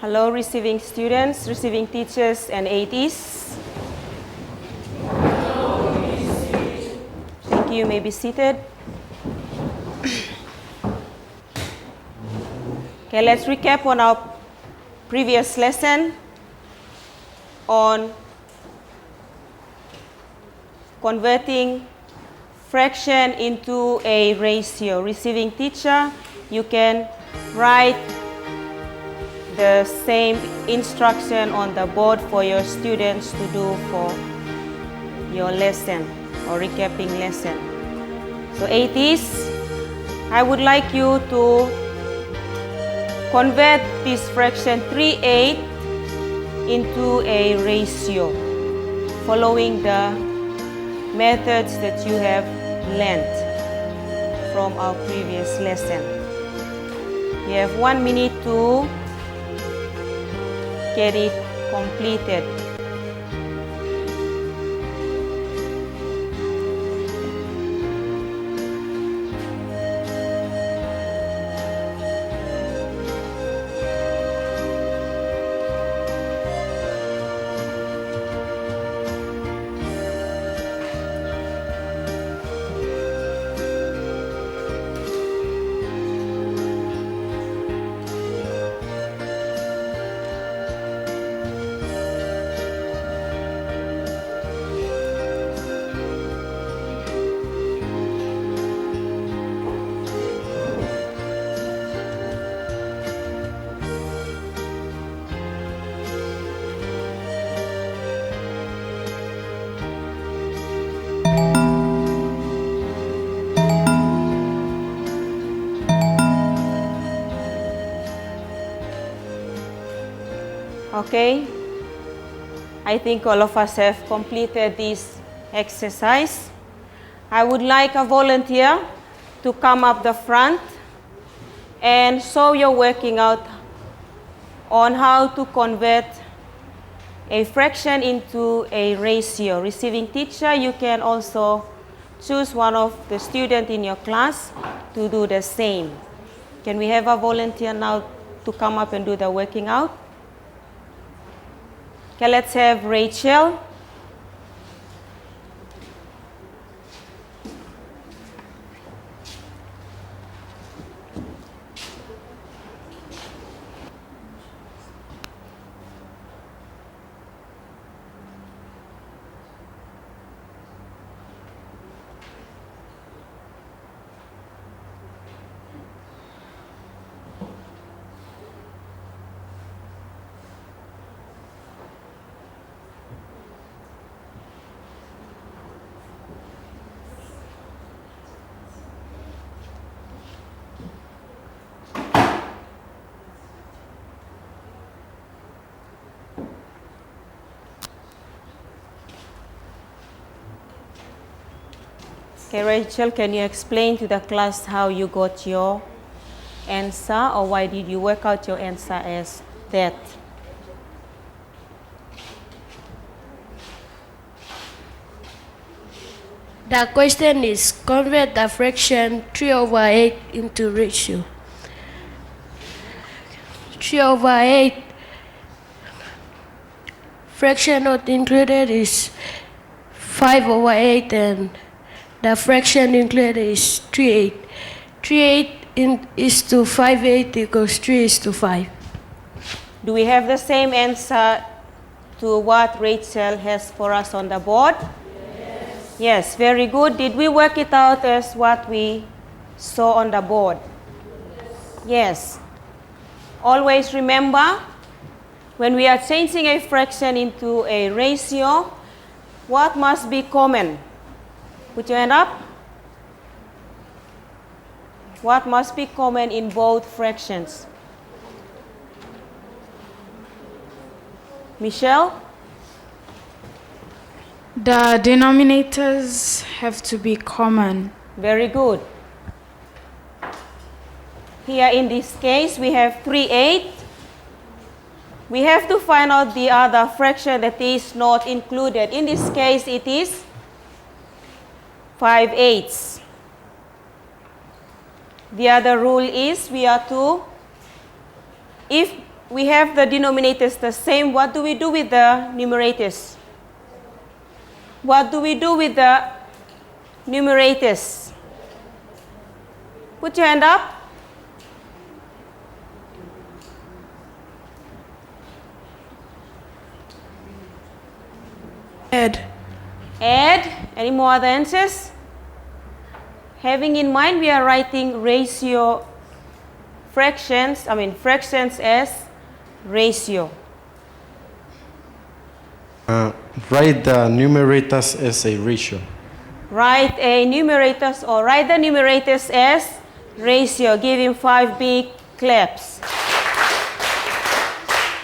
Hello, receiving students, receiving teachers, and ATs. Thank you. You may be seated. Okay, let's recap on our previous lesson on converting fraction into a ratio. Receiving teacher, you can write the same instruction on the board for your students to do for your lesson or recapping lesson. So 80s, I would like you to convert this fraction 3/8 into a ratio following the methods that you have learned from our previous lesson. You have 1 minute to get it completed. Okay, I think all of us have completed this exercise. I would like a volunteer to come up the front and show your working out on how to convert a fraction into a ratio. Receiving teacher, you can also choose one of the students in your class to do the same. Can we have a volunteer now to come up and do the working out? Okay, let's have Rachel. Okay, Rachel, can you explain to the class how you got your answer, or why did you work out your answer as that? The question is convert the fraction 3/8 into ratio. 3/8 fraction not included is 5/8 and the fraction included is 3/8. 3/8 is to 5/8 equals 3:5. Do we have the same answer to what Rachel has for us on the board? Yes, very good. Did we work it out as what we saw on the board? Yes. Always remember, when we are changing a fraction into a ratio, what must be common? Put your hand up. What must be common in both fractions? Michelle? The denominators have to be common. Very good. Here in this case, we have 3/8. We have to find out the other fraction that is not included. In this case, it is 5/8. The other rule is we are to, if we have the denominators the same. What do we do with the numerators? What do we do with the numerators? Put your hand up. Add. Add. Any more other answers? Having in mind we are writing ratio fractions as ratio. Write the numerators as a ratio. Write the numerators as ratio. Give him 5 big claps.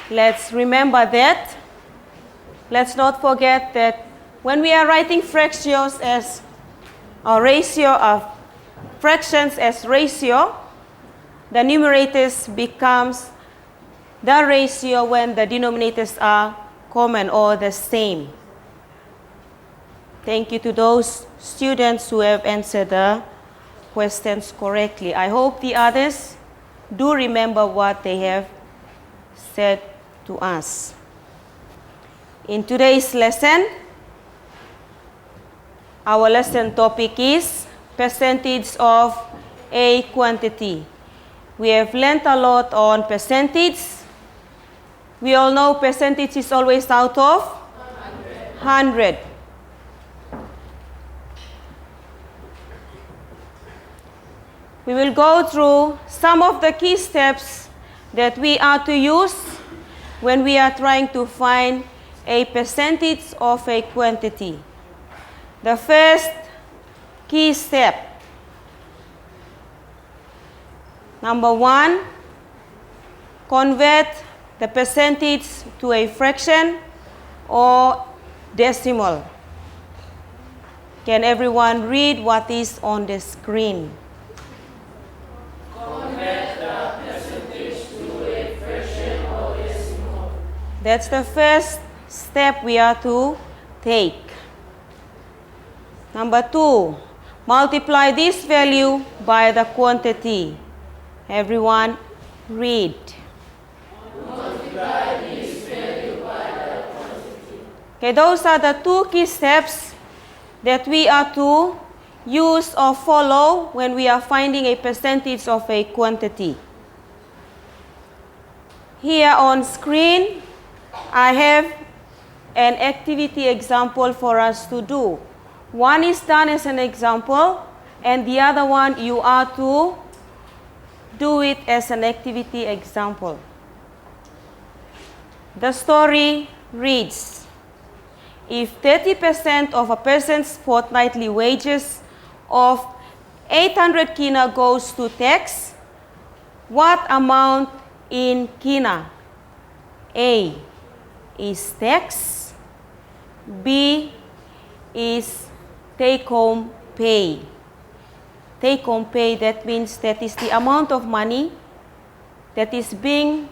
Let's remember that. Let's not forget that when we are writing fractions as a ratio of fractions as ratio, the numerators becomes the ratio when the denominators are common or the same. Thank you to those students who have answered the questions correctly. I hope the others do remember what they have said to us. In today's lesson, our lesson topic is percentage of a quantity. We have learned a lot on percentage. We all know percentage is always out of 100. We will go through some of the key steps that we are to use when we are trying to find a percentage of a quantity. The first key step. Number 1, convert the percentage to a fraction or decimal. Can everyone read what is on the screen? Convert the percentage to a fraction or decimal. That's the first step we are to take. Number 2, multiply this value by the quantity. Everyone read. Multiply this value by the quantity. Okay, those are the 2 key steps that we are to use or follow when we are finding a percentage of a quantity. Here on screen, I have an activity example for us to do. One is done as an example, and the other one you are to do it as an activity example. The story reads, if 30% of a person's fortnightly wages of 800 kina goes to tax, what amount in kina? A is tax, B is take-home pay. Take-home pay, that means that is the amount of money that is being,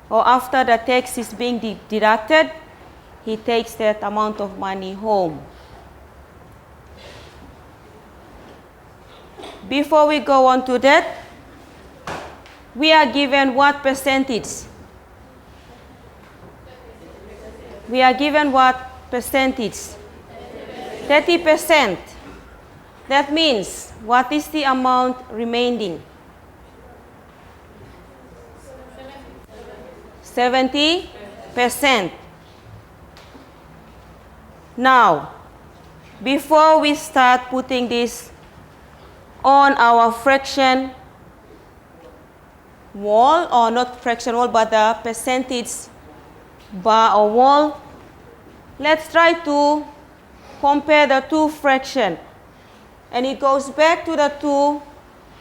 or after the tax is being deducted, he takes that amount of money home. Before we go on to that, we are given what percentage? We are given what percentage? 30%. That means, what is the amount remaining? 70%. Now, before we start putting this on our fraction wall, or not fraction wall, but the percentage bar or wall, let's try to compare the 2 fractions. And it goes back to the 2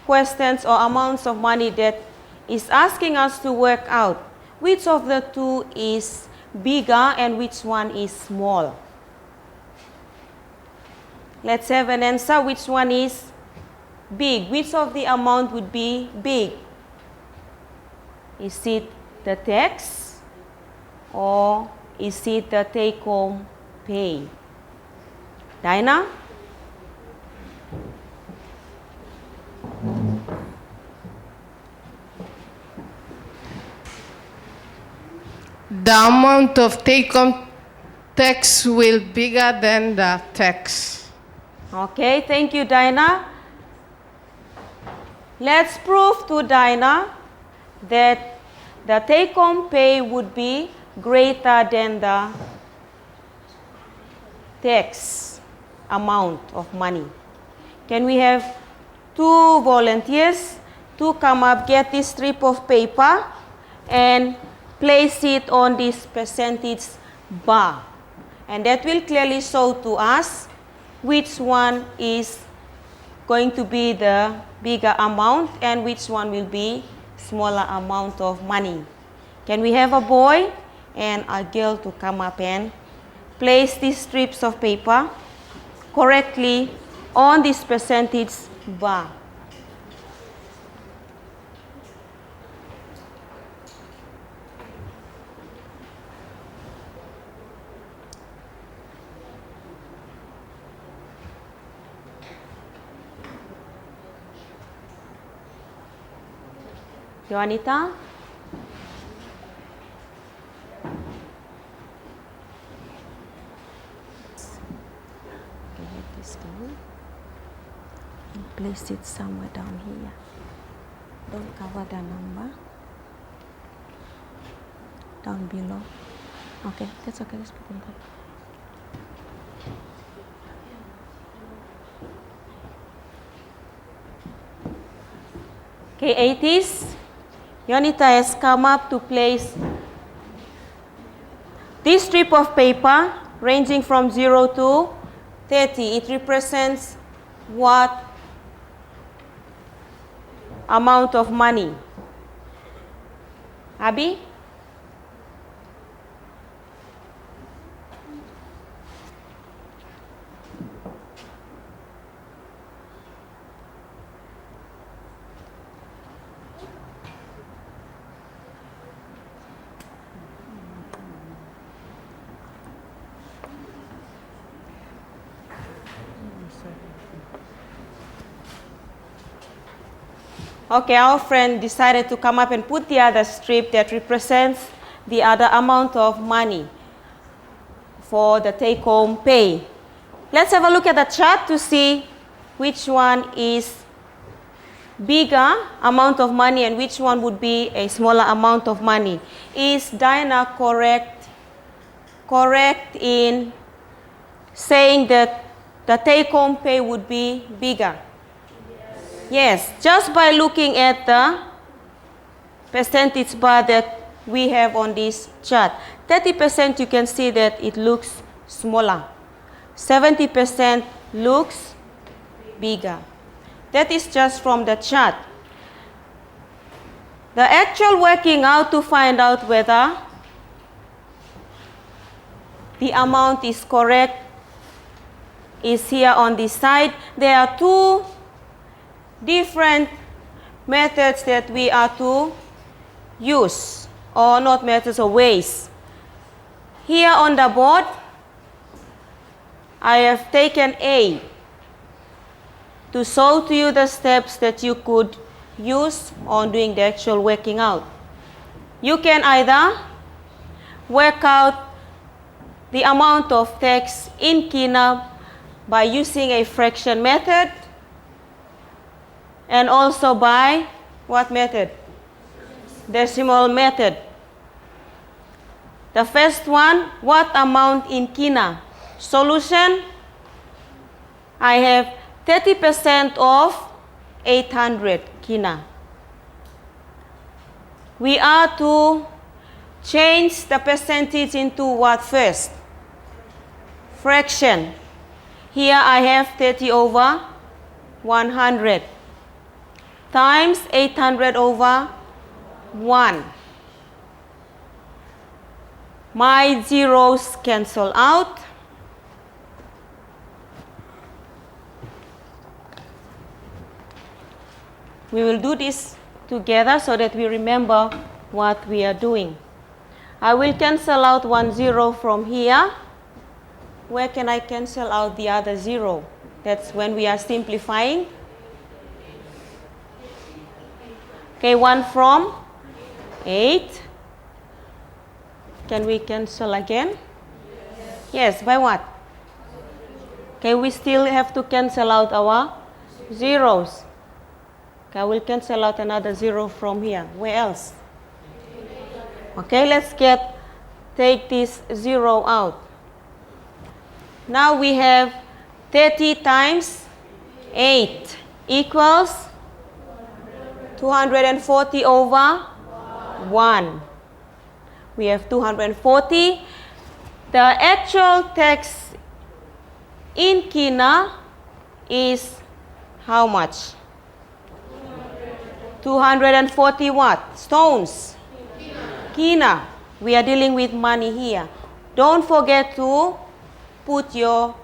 questions or amounts of money that is asking us to work out. Which of the 2 is bigger and which one is small? Let's have an answer. Which one is big? Which of the amount would be big? Is it the tax or is it the take-home pay? Dinah? The amount of take-home tax will be bigger than the tax. Okay, thank you, Dinah. Let's prove to Dinah that the take-home pay would be greater than the tax amount of money. Can we have 2 volunteers to come up, get this strip of paper and place it on this percentage bar? And that will clearly show to us which one is going to be the bigger amount and which one will be smaller amount of money. Can we have a boy and a girl to come up and place these strips of paper correctly on this percentage bar? Joanita? Let this go and place it somewhere down here. Don't cover the number. Down below. Okay, that's okay. Let's put it there. Okay, 80s. Yonita has come up to place this strip of paper ranging from 0 to 30. It represents what amount of money? Abby? Okay, our friend decided to come up and put the other strip that represents the other amount of money for the take-home pay. Let's have a look at the chart to see which one is bigger amount of money and which one would be a smaller amount of money. Is Dinah correct in saying that the take-home pay would be bigger? Yes, just by looking at the percentage bar that we have on this chart. 30% you can see that it looks smaller. 70% looks bigger. That is just from the chart. The actual working out to find out whether the amount is correct is here on this side. There are 2 different methods that we are to use, or not methods, or ways. Here on the board, I have taken A to show to you the steps that you could use on doing the actual working out. You can either work out the amount of tax in Kina by using a fraction method, and also by what method? Decimal method. The first one, what amount in Kina? Solution, I have 30% of 800 Kina. We are to change the percentage into what first? Fraction. Here I have 30 over 100 times 800 over 1. My zeros cancel out. We will do this together so that we remember what we are doing. I will cancel out 1 0 from here. Where can I cancel out the other 0? That's when we are simplifying. Okay, 1 from 8. Can we cancel again? Yes, by what? Okay, we still have to cancel out our zeros. Okay, we'll cancel out another 0 from here. Where else? Okay, let's take this 0 out. Now we have 30 times 8 equals 240 over 1. We have 240. The actual tax in Kina is how much? 240 what? Stones. Kina. We are dealing with money here. Don't forget to put your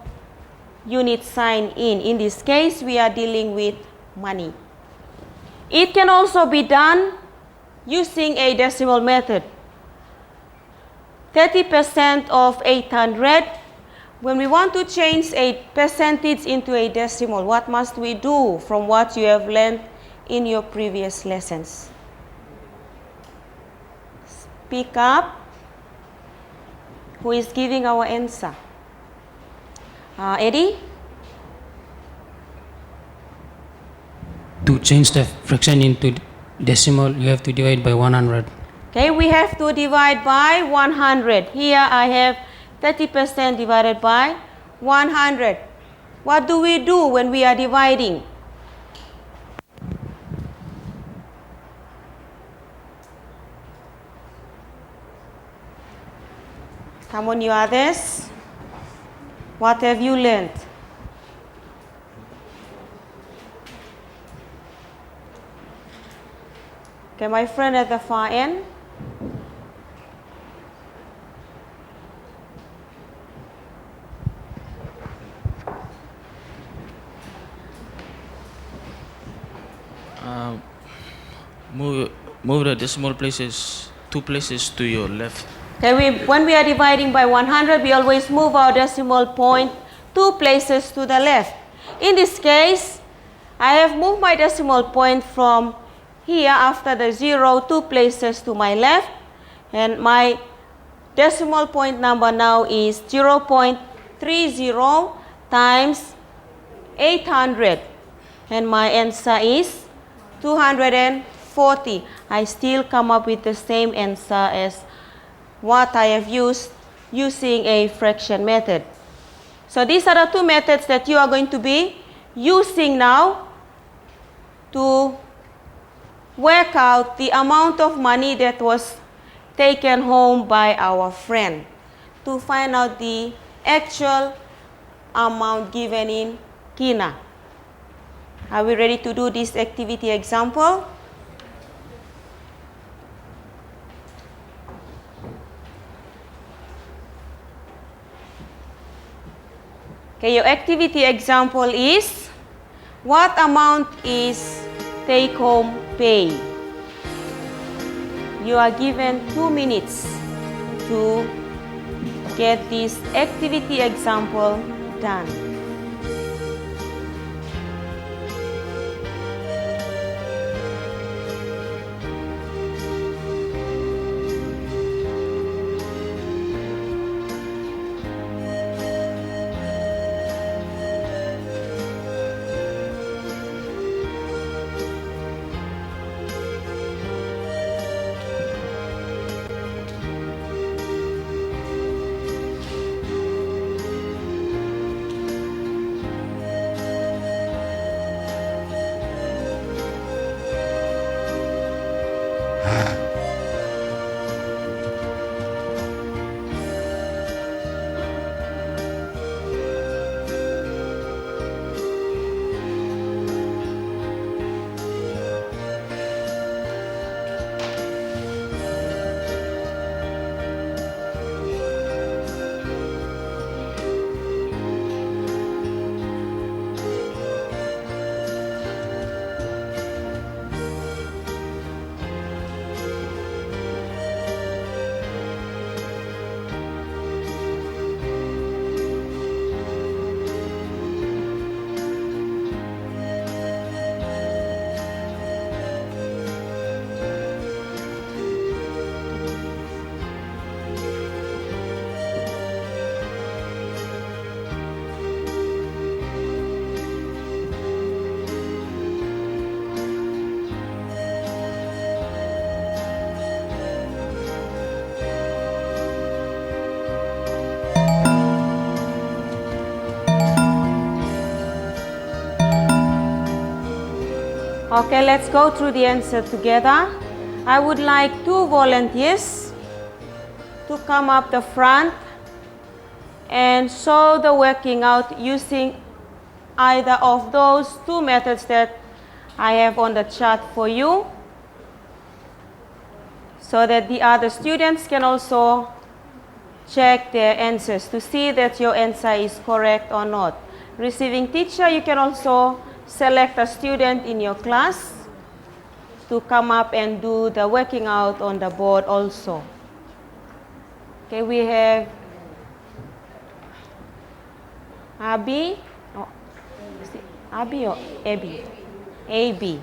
unit sign in. In this case, we are dealing with money. It can also be done using a decimal method. 30% of 800. When we want to change a percentage into a decimal, what must we do from what you have learned in your previous lessons? Speak up. Who is giving our answer? Eddie? To change the fraction into decimal, you have to divide by 100. Okay, we have to divide by 100. Here I have 30% divided by 100. What do we do when we are dividing? Come on, you others. What have you learned? Okay, my friend at the far end. Move the decimal places 2 places to your left. Okay, when we are dividing by 100, we always move our decimal point 2 places to the left. In this case, I have moved my decimal point from here after the 0 2 places to my left, and my decimal point number now is 0.30 times 800, and my answer is 240. I still come up with the same answer as what I have used using a fraction method. So these are the two methods that you are going to be using now to work out the amount of money that was taken home by our friend, to find out the actual amount given in Kina. Are we ready to do this activity example? Okay, your activity example is, what amount is take-home pay? You are given 2 minutes to get this activity example done. Okay, let's go through the answer together. I would like 2 volunteers to come up the front and show the working out using either of those 2 methods that I have on the chart for you, so that the other students can also check their answers to see that your answer is correct or not. Receiving teacher, you can also select a student in your class to come up and do the working out on the board also. Okay, we have Abi, is it Abi or Abby? AB,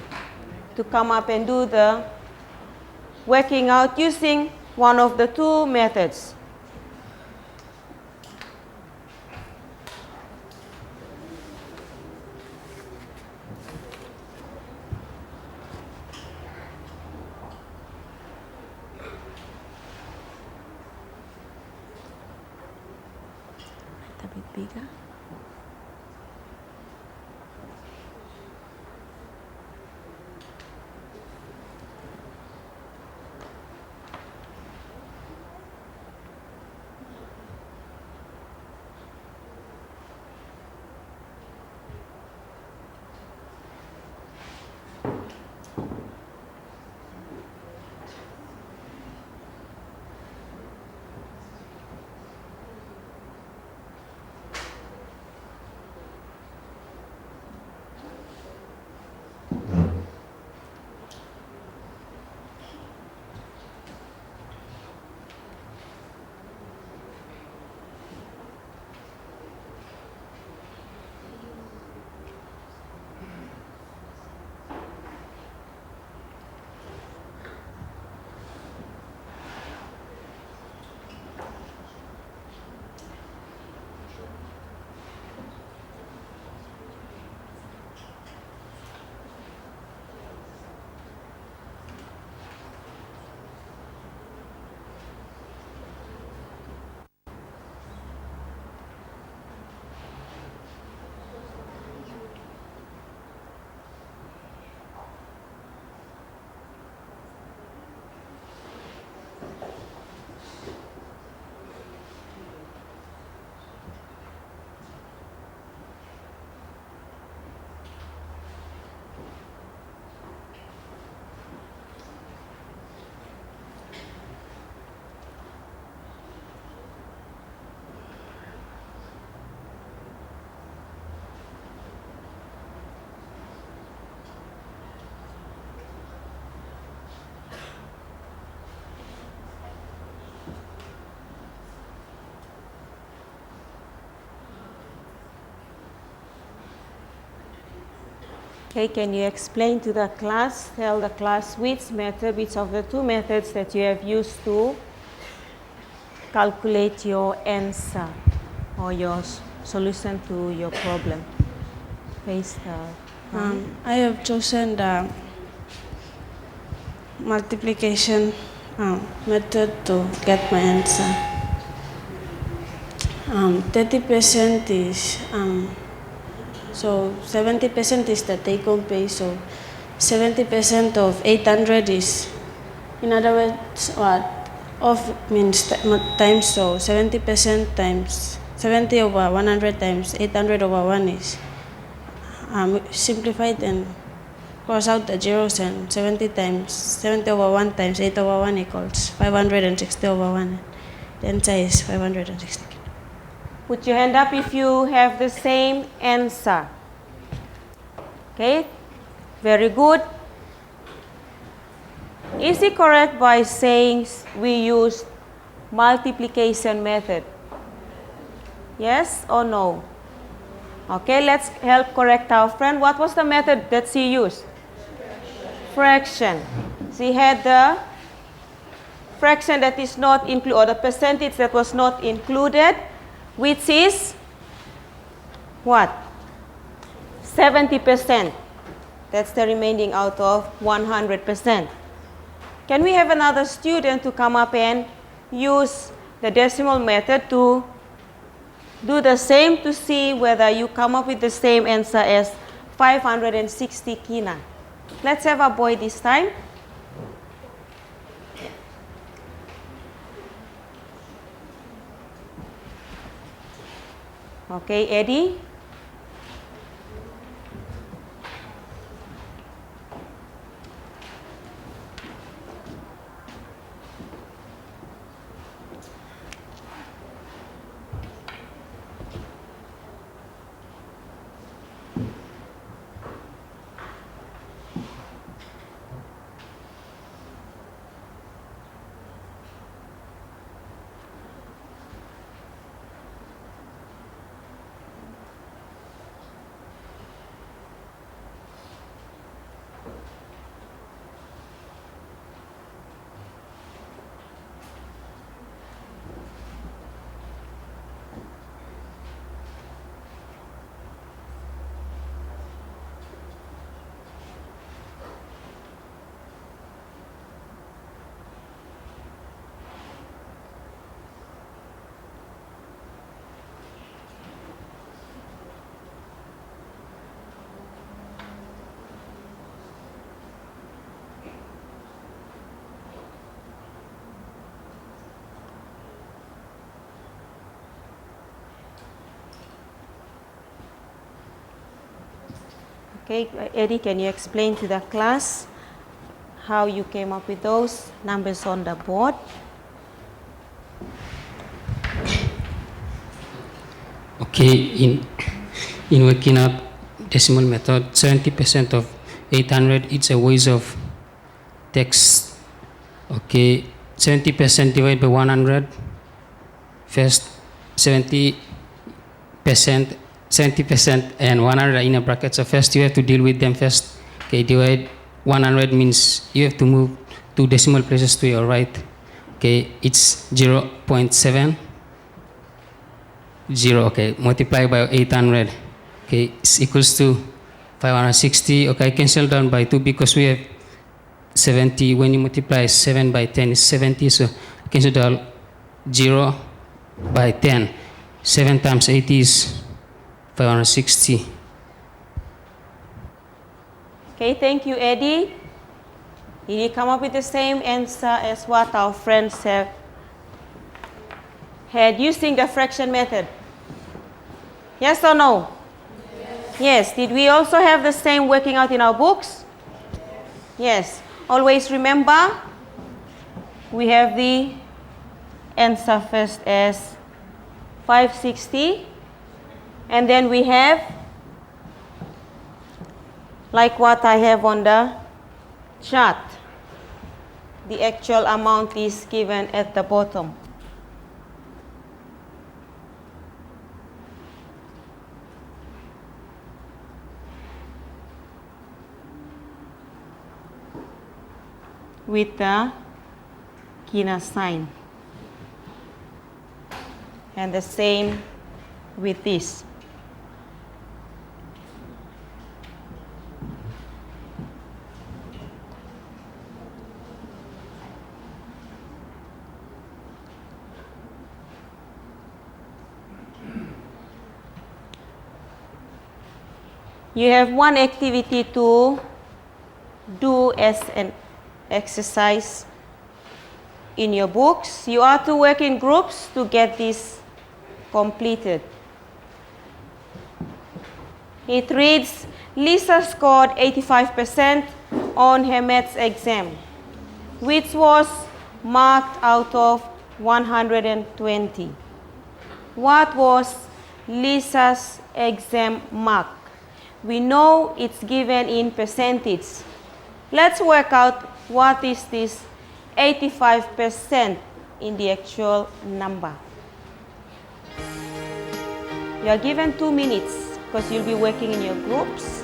to come up and do the working out using one of the 2 methods. A bit bigger. Okay, can you explain to the class, tell the class which method, which of the 2 methods that you have used to calculate your answer or your solution to your problem? Face the I have chosen the multiplication method to get my answer. 30% is, so 70% is the take-home pay, so 70% of 800 is, in other words, what? Of means times, so 70% times 70 over 100 times 800 over 1 is simplified and cross out the zeros, and 70 times 70 over 1 times 8 over 1 equals 560 over 1. The answer is 560. Put your hand up if you have the same answer. Okay, very good. Is it correct by saying we use multiplication method? Yes or no? Okay, let's help correct our friend. What was the method that she used? Fraction. She had the fraction that is not included, or the percentage that was not included, which is what? 70%. That's the remaining out of 100%. Can we have another student to come up and use the decimal method to do the same, to see whether you come up with the same answer as 560 kina? Let's have a boy this time. Okay, Eddie. Okay, Eddie, can you explain to the class how you came up with those numbers on the board? Okay, in working out decimal method, 70% of 800 it's a ways of text. Okay, 70% divided by 100. First, 70% and 100 are in a bracket. So first you have to deal with them first. Okay, divide 100 means you have to move two decimal places to your right. Okay, it's 0.70. Okay, multiply by 800. Okay, it's equals to 560. Okay, I cancel down by 2 because we have 70. When you multiply 7 by 10 is 70. So cancel down 0 by 10. 7 times 80 is 560. Okay, thank you, Eddie. Did you come up with the same answer as what our friends have had using the fraction method? Yes or no? Yes. Did we also have the same working out in our books? Yes. Always remember, we have the answer first as 560, and then we have, like what I have on the chart, the actual amount is given at the bottom. With the kina sign. And the same with this. You have one activity to do as an exercise in your books. You are to work in groups to get this completed. It reads, Lisa scored 85% on her maths exam, which was marked out of 120. What was Lisa's exam mark? We know it's given in percentage. Let's work out what is this 85% in the actual number. You are given 2 minutes because you'll be working in your groups.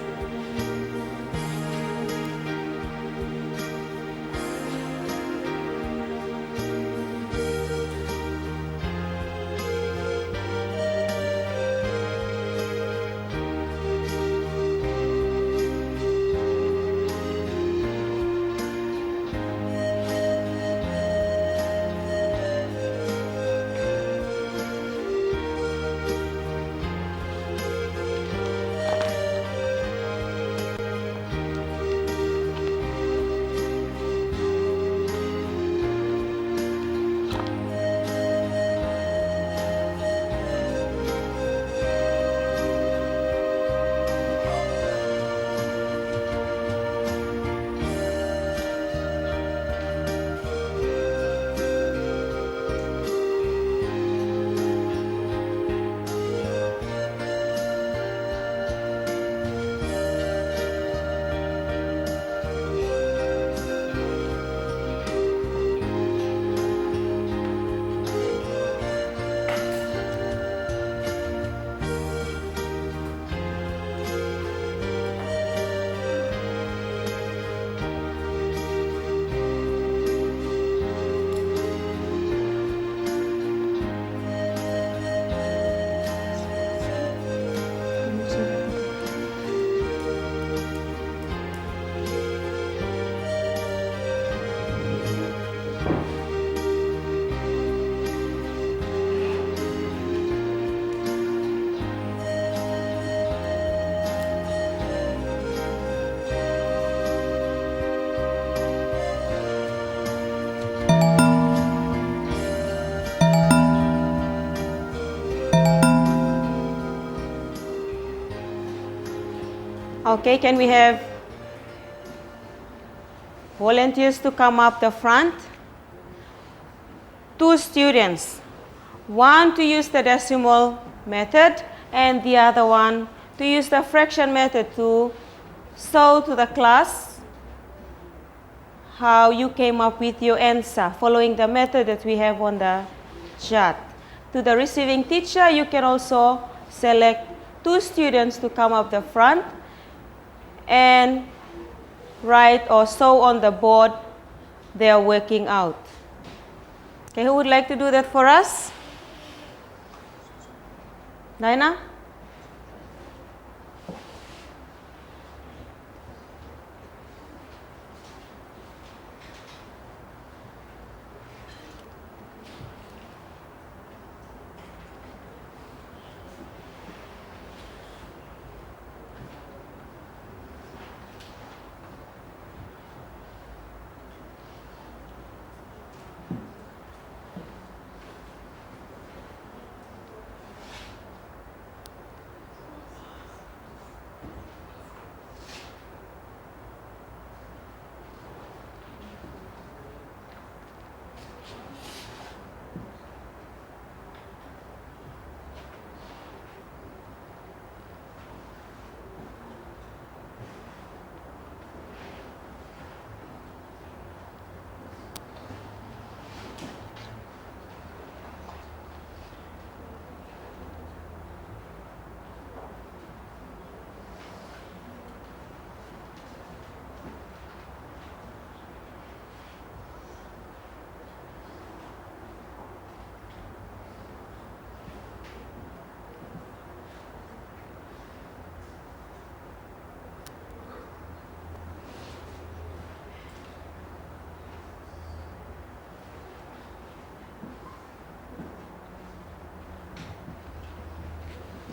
Okay, can we have volunteers to come up the front? 2 students, one to use the decimal method and the other one to use the fraction method to show to the class how you came up with your answer following the method that we have on the chart. To the receiving teacher, you can also select 2 students to come up the front and write or show on the board they are working out. Okay, who would like to do that for us? Dinah?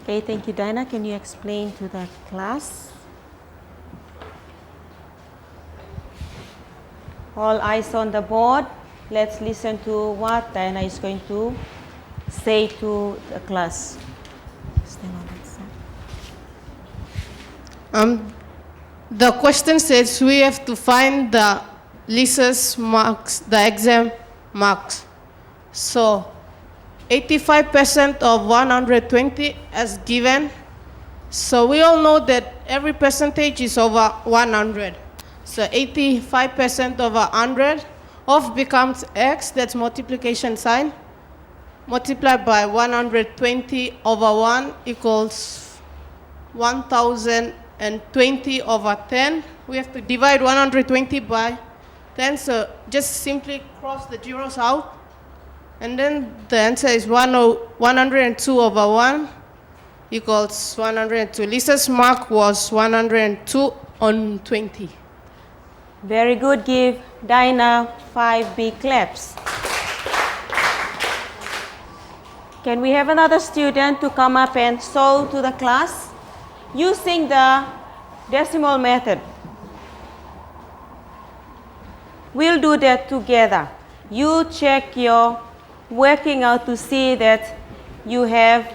Okay, thank you, Dinah. Can you explain to the class? All eyes on the board. Let's listen to what Dinah is going to say to the class. Stand on that side. The question says we have to find the Lisa's marks, the exam marks. So 85% of 120 as given. So we all know that every percentage is over 100. So 85% over 100 of becomes x, that's multiplication sign, multiplied by 120 over 1 equals 1020 over 10. We have to divide 120 by 10, so just simply cross the zeros out. And then the answer is 102 over 1 equals 102. Lisa's mark was 102 on 20. Very good. Give Dinah 5 big claps. Can we have another student to come up and show to the class using the decimal method? We'll do that together. You check your working out to see that you have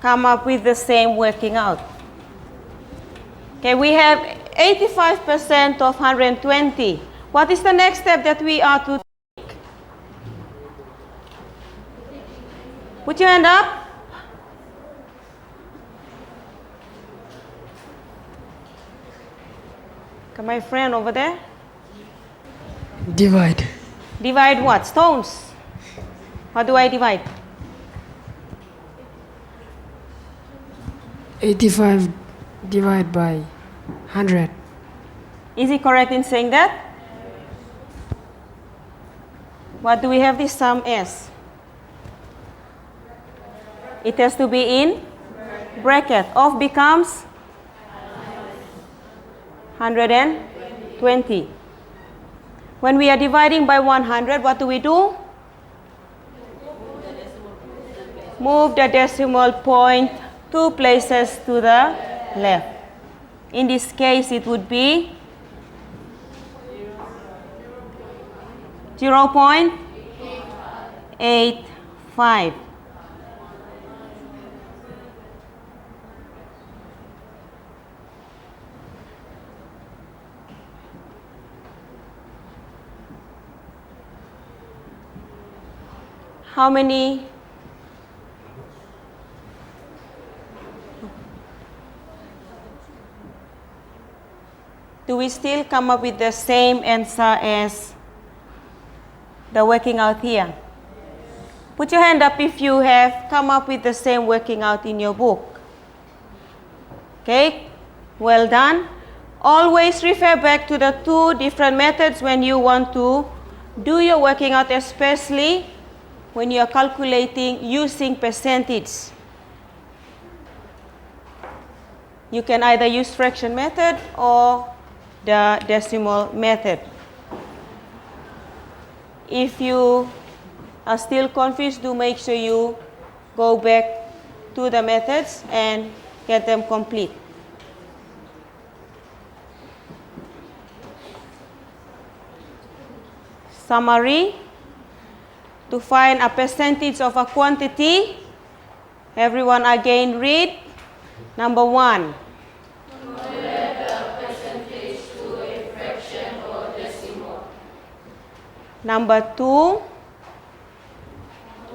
come up with the same working out. Okay, we have 85% of 120. What is the next step that we are to take? Put your hand up. Come, my friend over there. Divide. Divide what? Stones. How do I divide? 85 divided by 100. Is it correct in saying that? What do we have this sum as? It has to be in bracket. Of becomes 120. When we are dividing by 100, what do we do? Move the decimal point 2 places to the left. In this case, it would be 0.85. how many? Do we still come up with the same answer as the working out here? Put your hand up if you have come up with the same working out in your book. Okay, well done. Always refer back to the two different methods when you want to do your working out, especially when you are calculating using percentage. You can either use fraction method or the decimal method. If you are still confused, do make sure you go back to the methods and get them complete. Summary. To find a percentage of a quantity, everyone again read. Number 1. Convert the percentage to a fraction or decimal. Number 2.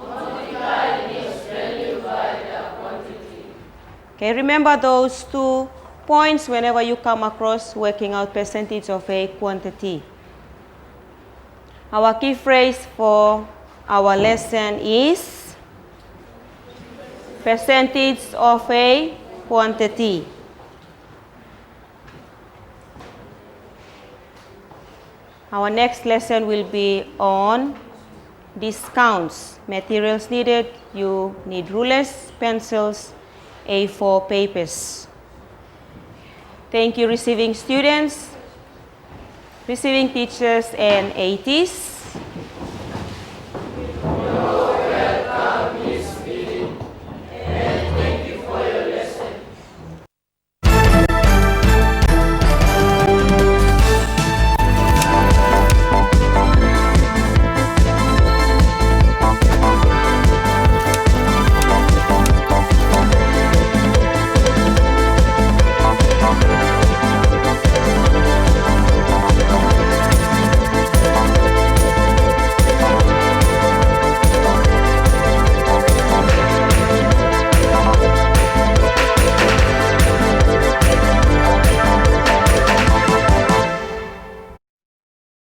Multiply this value by the quantity. Okay, remember those 2 points whenever you come across working out percentage of a quantity. Our key phrase for our lesson is percentage of a quantity. Our next lesson will be on discounts. Materials needed, you need rulers, pencils, A4 papers. Thank you, receiving students, receiving teachers, and ATs.